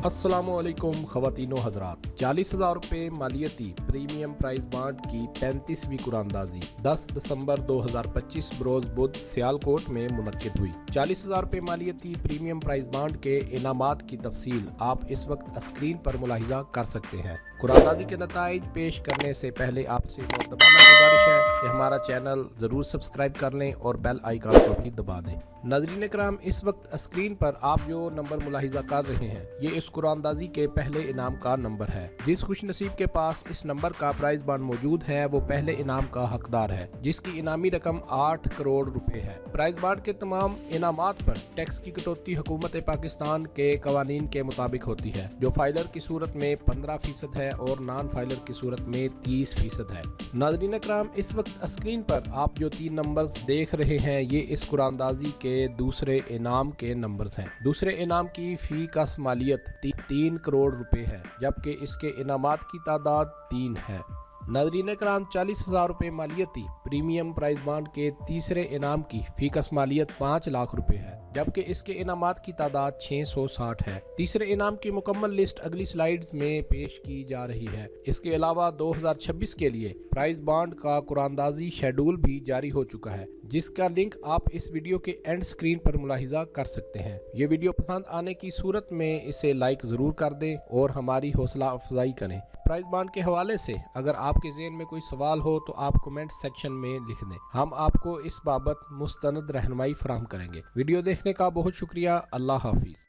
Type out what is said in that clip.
अस्सलामुअलैकुम ख़वातीनो हज़रात। 40,000 रुपये मालियती premium price bond की 35वीं कुरानंदाजी 10 दिसंबर 2025 बरोज़ बुध सियालकोट में मुनक्किद हुई। 40,000 रुपये मालियती प्रीमियम प्राइस बॉन्ड के इनामात की तफसील आप इस वक्त स्क्रीन पर मुलाहिजा कर सकते हैं। कुरानंदाजी के नताइज पेश करने से पहले आपसे मुतबाना गुजारिश है कि हमारा चैनल ज़रूर सब्सक्राइब कर लें और बेल आइकन को भी दबा दें। नाज़रीन कराम, इस वक्त स्क्रीन पर आप जो नंबर मुलाहिजा कर रहे हैं ये इस कुरानंदाजी के पहले इनाम का नंबर है। जिस खुश नसीब के पास इस नंबर का प्राइज बॉन्ड मौजूद है वो पहले इनाम का हकदार है, जिसकी इनामी रकम 8 करोड़ रुपए है। प्राइज बॉन्ड के तमाम इनामात पर टैक्स की कटौती हुकूमत पाकिस्तान के कवानीन के मुताबिक होती है, जो फाइलर की सूरत में 15% है और नॉन फाइलर की सूरत में 30% है। नाज़रीन कराम, इस वक्त स्क्रीन पर आप जो 3 नंबर्स देख रहे हैं ये इस कुरानंदाजी के दूसरे इनाम के नंबर्स हैं। दूसरे इनाम की फी का मालियत 3 करोड़ रुपए है, जबकि इसके इनामात की तादाद 3 है। नाज़रीन कराम, 40,000 रुपये मालियती प्रीमियम प्राइज बॉन्ड के तीसरे इनाम की फीकस मालियत 5 लाख रुपए है, जबकि इसके इनामात की तादाद 660 है। तीसरे इनाम की मुकम्मल लिस्ट अगली स्लाइड्स में पेश की जा रही है। इसके अलावा 2026 के लिए प्राइज बॉन्ड का कुरानंदाजी शेड्यूल भी जारी हो चुका है, जिसका लिंक आप इस वीडियो के एंड स्क्रीन पर मुलाहिजा कर सकते हैं। ये वीडियो पसंद आने की सूरत में इसे लाइक ज़रूर कर दें और हमारी हौसला अफजाई करें। प्राइज बॉन्ड के हवाले से अगर आपके ज़हन में कोई सवाल हो तो आप कमेंट सेक्शन में लिख दें, हम आपको इस बाबत मुस्तनद रहनुमाई फराहम करेंगे। वीडियो देखने का बहुत शुक्रिया। अल्लाह हाफिज़।